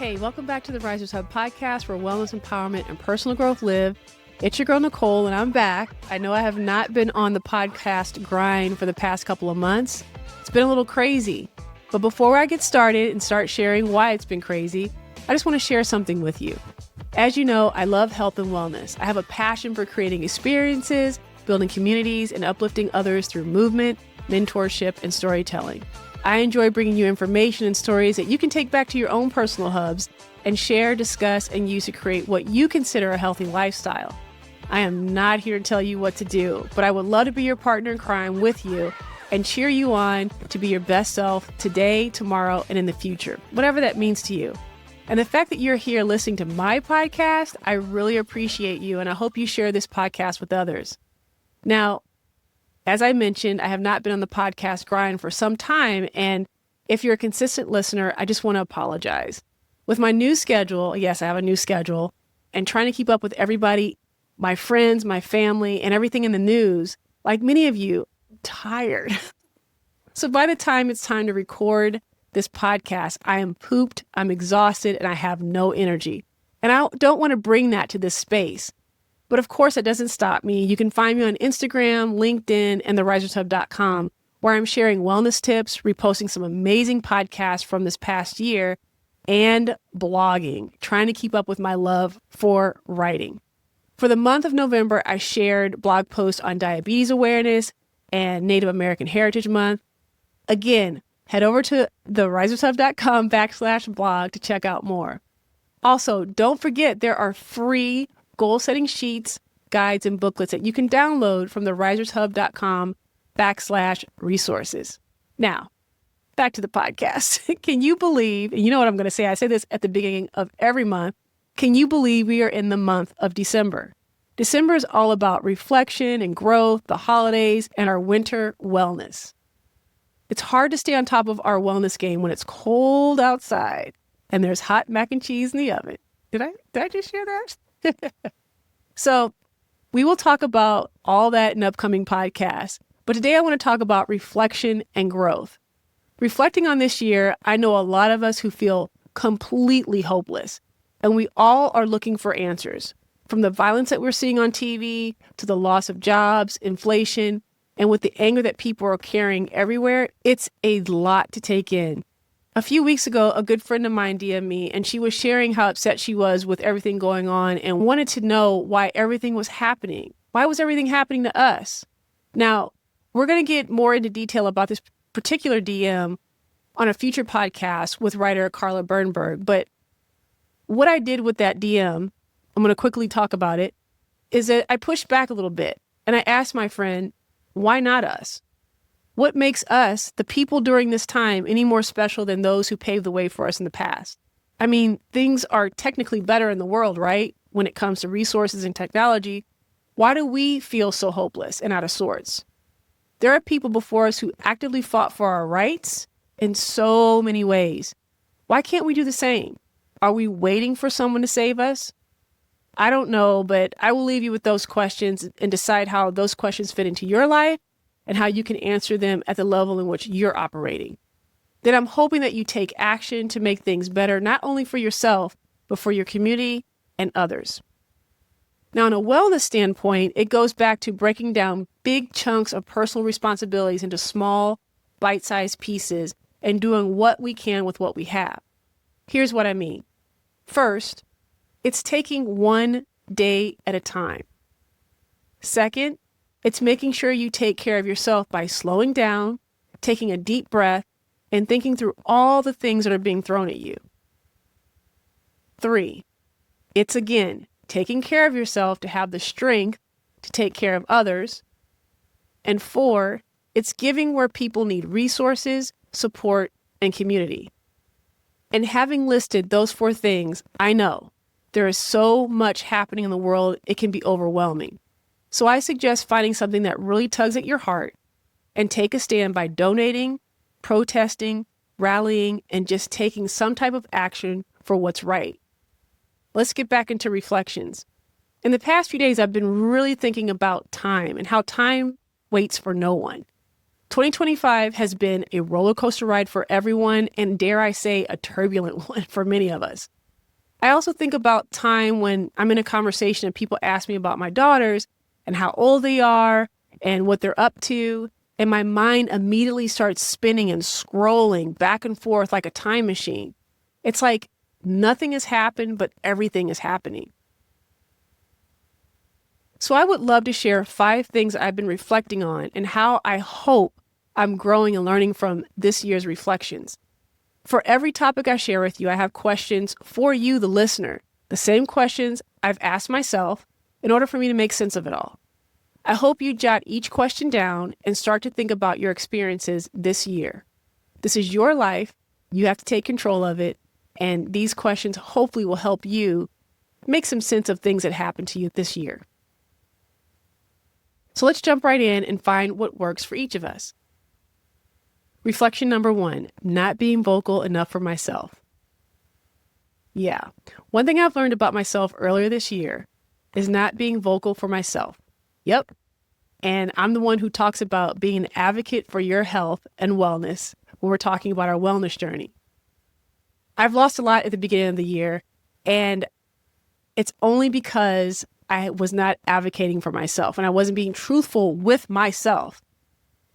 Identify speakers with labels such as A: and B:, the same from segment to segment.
A: Hey, welcome back to the Risers Hub podcast where wellness, empowerment, and personal growth live. It's your girl, Nicole, and I'm back. I know I have not been on the podcast grind for the past couple of months. It's been a little crazy. But before I get started and start sharing why it's been crazy, I just want to share something with you. As you know, I love health and wellness. I have a passion for creating experiences, building communities, and uplifting others through movement, mentorship, and storytelling. I enjoy bringing you information and stories that you can take back to your own personal hubs and share, discuss, and use to create what you consider a healthy lifestyle. I am not here to tell you what to do, but I would love to be your partner in crime with you and cheer you on to be your best self today, tomorrow, and in the future, whatever that means to you. And the fact that you're here listening to my podcast, I really appreciate you, and I hope you share this podcast with others. Now, as I mentioned, I have not been on the podcast grind for some time, and if you're a consistent listener, I just want to apologize. With my new schedule, yes, I have a new schedule, and trying to keep up with everybody, my friends, my family, and everything in the news, like many of you, I'm tired. So by the time it's time to record this podcast, I am pooped, I'm exhausted, and I have no energy. And I don't want to bring that to this space. But of course, it doesn't stop me. You can find me on Instagram, LinkedIn, and therisershub.com, where I'm sharing wellness tips, reposting some amazing podcasts from this past year, and blogging, trying to keep up with my love for writing. For the month of November, I shared blog posts on diabetes awareness and Native American Heritage Month. Again, head over to therisershub.com/blog to check out more. Also, don't forget there are free goal-setting sheets, guides, and booklets that you can download from therisershub.com/resources. Now, back to the podcast. Can you believe, and you know what I'm going to say, I say this at the beginning of every month, can you believe we are in the month of December? December is all about reflection and growth, the holidays, and our winter wellness. It's hard to stay on top of our wellness game when it's cold outside and there's hot mac and cheese in the oven. Did I just share that? So we will talk about all that in upcoming podcasts, but today I want to talk about reflection and growth. Reflecting on this year, I know a lot of us who feel completely hopeless, and we all are looking for answers, from the violence that we're seeing on TV to the loss of jobs, inflation, and with the anger that people are carrying everywhere. It's a lot to take in. A few weeks ago, a good friend of mine DM'd me, and she was sharing how upset she was with everything going on and wanted to know why everything was happening. Why was everything happening to us? Now, we're going to get more into detail about this particular DM on a future podcast with writer Carla Bernberg. But what I did with that DM, I'm going to quickly talk about it, is that I pushed back a little bit and I asked my friend, why not us? What makes us, the people during this time, any more special than those who paved the way for us in the past? I mean, things are technically better in the world, right? When it comes to resources and technology, why do we feel so hopeless and out of sorts? There are people before us who actively fought for our rights in so many ways. Why can't we do the same? Are we waiting for someone to save us? I don't know, but I will leave you with those questions and decide how those questions fit into your life and how you can answer them at the level in which you're operating. Then I'm hoping that you take action to make things better, not only for yourself, but for your community and others. Now, in a wellness standpoint, it goes back to breaking down big chunks of personal responsibilities into small, bite-sized pieces and doing what we can with what we have. Here's what I mean. First, it's taking one day at a time. Second, it's making sure you take care of yourself by slowing down, taking a deep breath, and thinking through all the things that are being thrown at you. 3, it's again taking care of yourself to have the strength to take care of others. And 4, it's giving where people need resources, support, and community. And having listed those 4 things, I know there is so much happening in the world, it can be overwhelming. So I suggest finding something that really tugs at your heart and take a stand by donating, protesting, rallying, and just taking some type of action for what's right. Let's get back into reflections. In the past few days, I've been really thinking about time and how time waits for no one. 2025 has been a roller coaster ride for everyone, and dare I say, a turbulent one for many of us. I also think about time when I'm in a conversation and people ask me about my daughters and how old they are and what they're up to. And my mind immediately starts spinning and scrolling back and forth like a time machine. It's like nothing has happened, but everything is happening. So I would love to share 5 things I've been reflecting on and how I hope I'm growing and learning from this year's reflections. For every topic I share with you, I have questions for you, the listener, the same questions I've asked myself in order for me to make sense of it all. I hope you jot each question down and start to think about your experiences this year. This is your life. You have to take control of it. And these questions hopefully will help you make some sense of things that happened to you this year. So let's jump right in and find what works for each of us. Reflection number 1, not being vocal enough for myself. Yeah, one thing I've learned about myself earlier this year is not being vocal for myself. Yep. And I'm the one who talks about being an advocate for your health and wellness when we're talking about our wellness journey. I've lost a lot at the beginning of the year, and it's only because I was not advocating for myself and I wasn't being truthful with myself.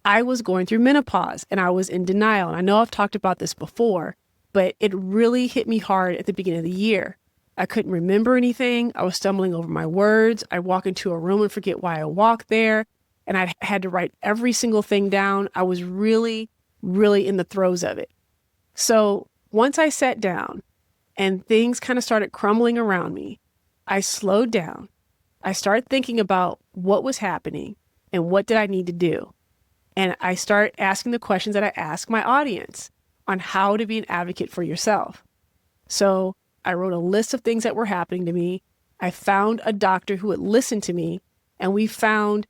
A: I was going through menopause and I was in denial. And I know I've talked about this before, but it really hit me hard at the beginning of the year. I couldn't remember anything. I was stumbling over my words. I'd walk into a room and forget why I walked there. And I had to write every single thing down. I was really, really in the throes of it. So once I sat down and things kind of started crumbling around me, I slowed down. I started thinking about what was happening and what did I need to do. And I start asking the questions that I ask my audience on how to be an advocate for yourself. So I wrote a list of things that were happening to me. I found a doctor who would listen to me, and we found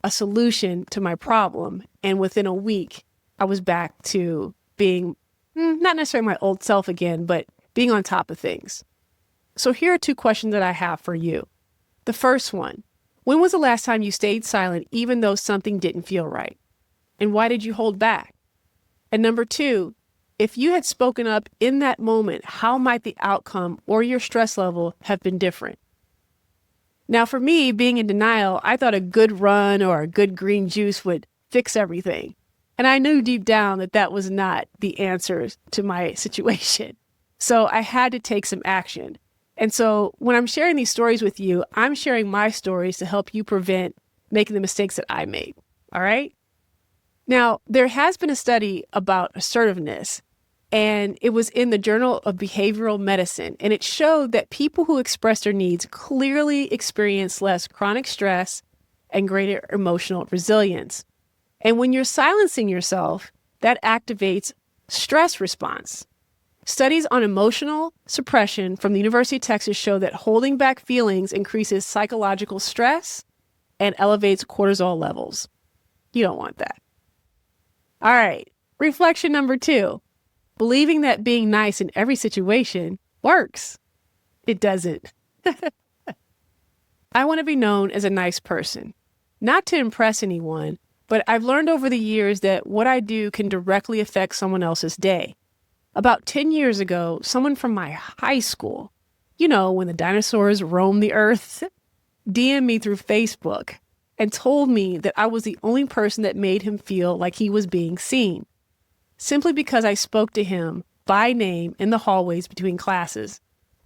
A: a solution to my problem. And within a week, I was back to being not necessarily my old self again, but being on top of things. So here are 2 questions that I have for you. The first one, when was the last time you stayed silent even though something didn't feel right? And why did you hold back? And number 2, if you had spoken up in that moment, how might the outcome or your stress level have been different? Now, for me, being in denial, I thought a good run or a good green juice would fix everything. And I knew deep down that that was not the answers to my situation. So I had to take some action. And so when I'm sharing these stories with you, I'm sharing my stories to help you prevent making the mistakes that I made. All right? Now, there has been a study about assertiveness, and it was in the Journal of Behavioral Medicine, and it showed that people who express their needs clearly experience less chronic stress and greater emotional resilience. And when you're silencing yourself, that activates stress response. Studies on emotional suppression from the University of Texas show that holding back feelings increases psychological stress and elevates cortisol levels. You don't want that. All right, reflection number 2, believing that being nice in every situation works. It doesn't. I want to be known as a nice person, not to impress anyone, but I've learned over the years that what I do can directly affect someone else's day. About 10 years ago, someone from my high school, when the dinosaurs roamed the earth, DM'd me through Facebook and told me that I was the only person that made him feel like he was being seen, simply because I spoke to him by name in the hallways between classes.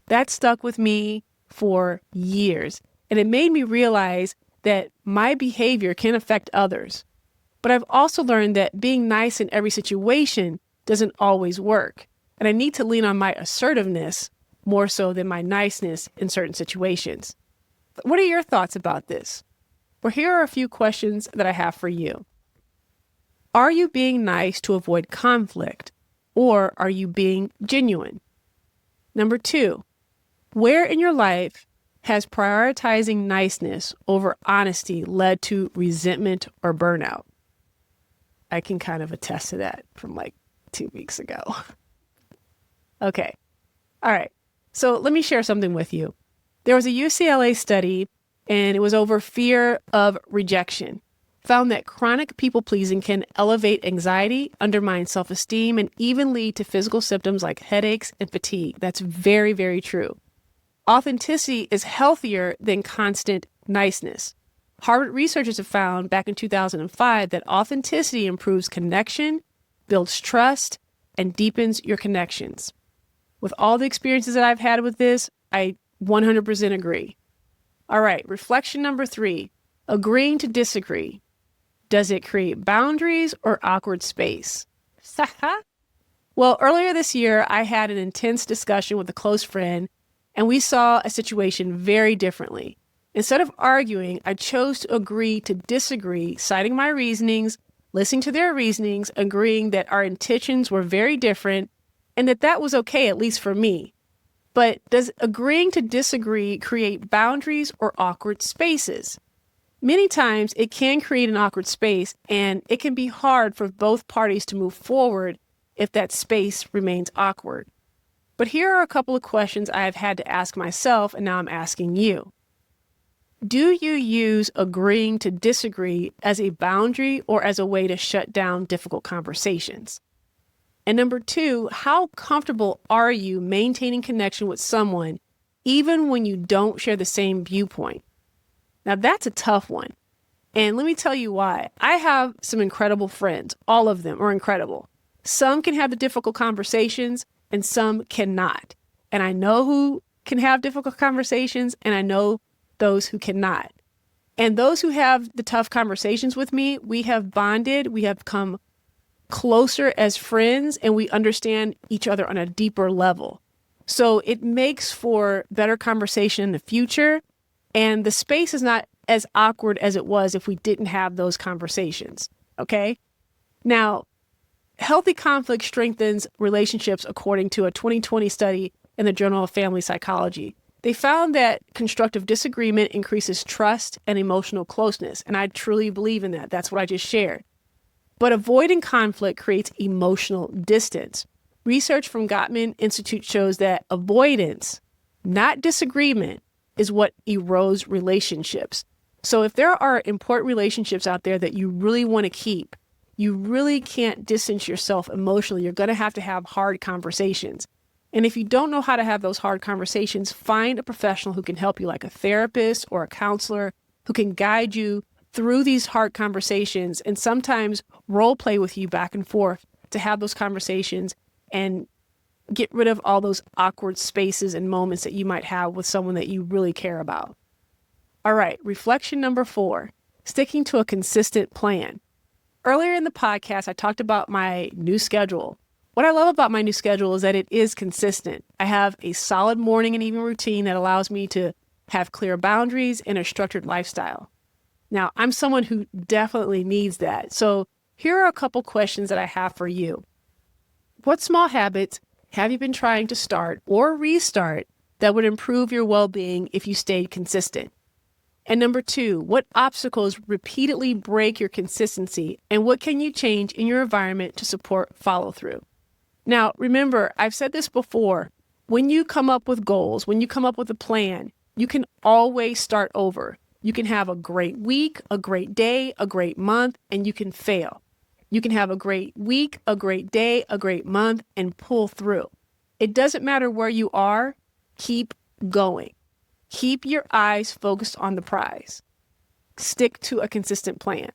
A: That stuck with me for years, and it made me realize that my behavior can affect others. But I've also learned that being nice in every situation doesn't always work, and I need to lean on my assertiveness more so than my niceness in certain situations. What are your thoughts about this? Well, here are a few questions that I have for you. Are you being nice to avoid conflict, or are you being genuine? Number 2, where in your life has prioritizing niceness over honesty led to resentment or burnout? I can kind of attest to that from 2 weeks ago. Okay. All right. So let me share something with you. There was a UCLA study, and it was over fear of rejection. found that chronic people-pleasing can elevate anxiety, undermine self-esteem, and even lead to physical symptoms like headaches and fatigue. That's very, very true. Authenticity is healthier than constant niceness. Harvard researchers have found back in 2005 that authenticity improves connection, builds trust, and deepens your connections. With all the experiences that I've had with this, I 100% agree. All right, reflection number 3, agreeing to disagree. Does it create boundaries or awkward space? Well, earlier this year, I had an intense discussion with a close friend, and we saw a situation very differently. Instead of arguing, I chose to agree to disagree, citing my reasonings, listening to their reasonings, agreeing that our intentions were very different, and that was okay, at least for me. But does agreeing to disagree create boundaries or awkward spaces? Many times it can create an awkward space, and it can be hard for both parties to move forward if that space remains awkward. But here are a couple of questions I have had to ask myself, and now I'm asking you. Do you use agreeing to disagree as a boundary or as a way to shut down difficult conversations? And number 2, how comfortable are you maintaining connection with someone even when you don't share the same viewpoint? Now that's a tough one. And let me tell you why. I have some incredible friends. All of them are incredible. Some can have the difficult conversations and some cannot. And I know who can have difficult conversations and I know those who cannot. And those who have the tough conversations with me, we have bonded, we have come closer as friends, and we understand each other on a deeper level. So it makes for better conversation in the future, and the space is not as awkward as it was if we didn't have those conversations, okay? Now, healthy conflict strengthens relationships according to a 2020 study in the Journal of Family Psychology. They found that constructive disagreement increases trust and emotional closeness, and I truly believe in that. That's what I just shared. But avoiding conflict creates emotional distance. Research from Gottman Institute shows that avoidance, not disagreement, is what erodes relationships. So if there are important relationships out there that you really want to keep, you really can't distance yourself emotionally. You're going to have hard conversations. And if you don't know how to have those hard conversations, find a professional who can help you, like a therapist or a counselor, who can guide you through these hard conversations and sometimes role play with you back and forth to have those conversations and get rid of all those awkward spaces and moments that you might have with someone that you really care about. All right, reflection number 4, sticking to a consistent plan. Earlier in the podcast, I talked about my new schedule. What I love about my new schedule is that it is consistent. I have a solid morning and evening routine that allows me to have clear boundaries and a structured lifestyle. Now, I'm someone who definitely needs that. So here are a couple questions that I have for you. What small habits have you been trying to start or restart that would improve your well-being if you stayed consistent? And number 2, what obstacles repeatedly break your consistency, and what can you change in your environment to support follow-through? Now, remember, I've said this before, when you come up with goals, when you come up with a plan, you can always start over. You can have a great week, a great day, a great month, and you can fail. You can have a great week, a great day, a great month, and pull through. It doesn't matter where you are, keep going. Keep your eyes focused on the prize. Stick to a consistent plan.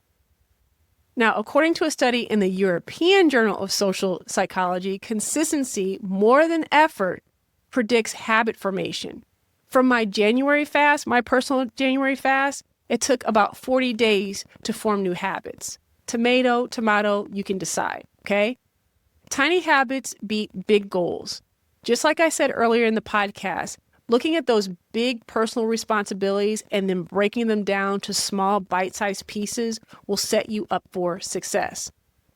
A: Now, according to a study in the European Journal of Social Psychology, consistency more than effort predicts habit formation. From my January fast, my personal January fast, it took about 40 days to form new habits. Tomato, you can decide, okay? Tiny habits beat big goals. Just like I said earlier in the podcast, looking at those big personal responsibilities and then breaking them down to small bite-sized pieces will set you up for success.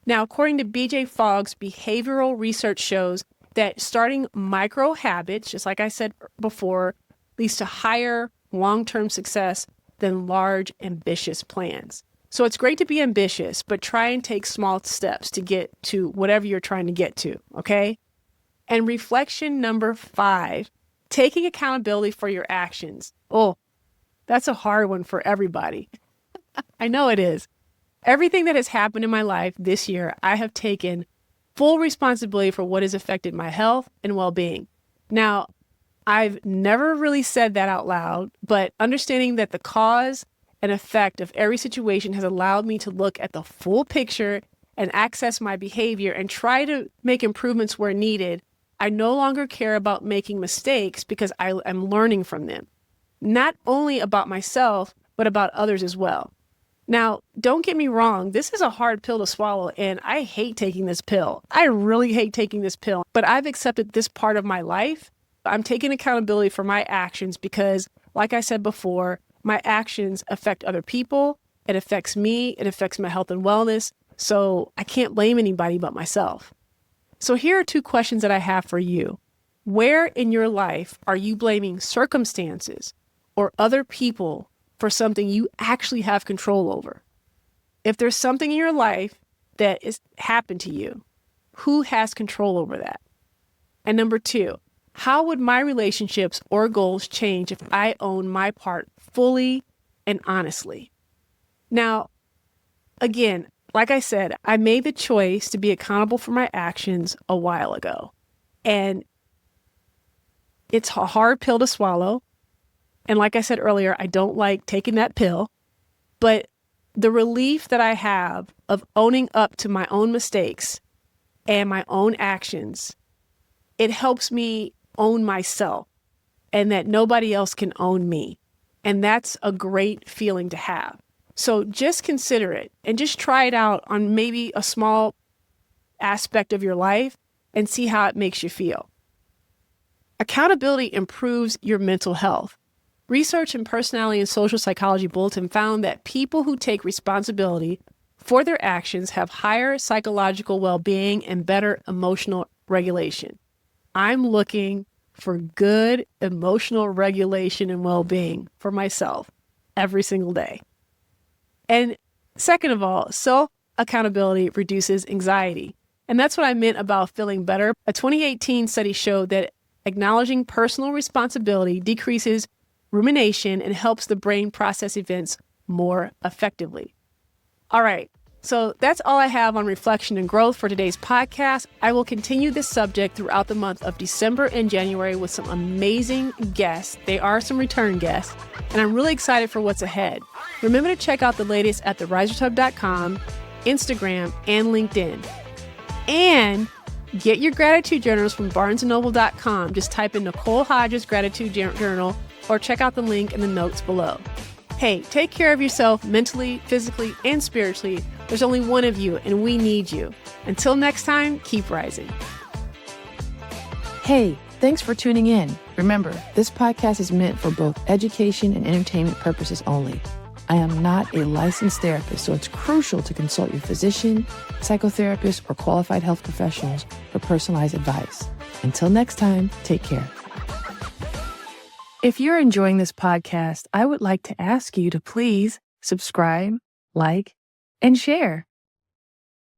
A: Now, according to BJ Fogg's behavioral research shows that starting micro habits, just like I said before, leads to higher long-term success than large, ambitious plans. So it's great to be ambitious, but try and take small steps to get to whatever you're trying to get to, okay? And reflection number 5, taking accountability for your actions. Oh, that's a hard one for everybody. I know it is. Everything that has happened in my life this year, I have taken full responsibility for what has affected my health and well-being. Now, I've never really said that out loud, but understanding that the cause and effect of every situation has allowed me to look at the full picture and access my behavior and try to make improvements where needed. I no longer care about making mistakes because I am learning from them, not only about myself, but about others as well. Now, don't get me wrong, this is a hard pill to swallow, and I hate taking this pill. I really hate taking this pill, but I've accepted this part of my life. I'm taking accountability for my actions because, like I said before, my actions affect other people. It affects me. It affects my health and wellness. So I can't blame anybody but myself. So here are 2 questions that I have for you. Where in your life are you blaming circumstances or other people for something you actually have control over? If there's something in your life that has happened to you, who has control over that? And number 2, how would my relationships or goals change if I own my part fully and honestly? Now, again, like I said, I made the choice to be accountable for my actions a while ago. And it's a hard pill to swallow. And like I said earlier, I don't like taking that pill. But the relief that I have of owning up to my own mistakes and my own actions, it helps me own myself and that nobody else can own me. And that's a great feeling to have. So just consider it and just try it out on maybe a small aspect of your life and see how it makes you feel. Accountability improves your mental health. Research in Personality and Social Psychology Bulletin found that people who take responsibility for their actions have higher psychological well-being and better emotional regulation. I'm looking for good emotional regulation and well-being for myself every single day. And second of all, self-accountability reduces anxiety. And that's what I meant about feeling better. A 2018 study showed that acknowledging personal responsibility decreases rumination and helps the brain process events more effectively. All right. So that's all I have on reflection and growth for today's podcast. I will continue this subject throughout the month of December and January with some amazing guests. They are some return guests, and I'm really excited for what's ahead. Remember to check out the latest at therisertub.com, Instagram, and LinkedIn. And get your gratitude journals from barnesandnoble.com. Just type in Nicol Hodges Gratitude Journal or check out the link in the notes below. Hey, take care of yourself mentally, physically, and spiritually. There's only one of you, and we need you. Until next time, keep rising.
B: Hey, thanks for tuning in. Remember, this podcast is meant for both education and entertainment purposes only. I am not a licensed therapist, so it's crucial to consult your physician, psychotherapist, or qualified health professionals for personalized advice. Until next time, take care. If you're enjoying this podcast, I would like to ask you to please subscribe, like, and share.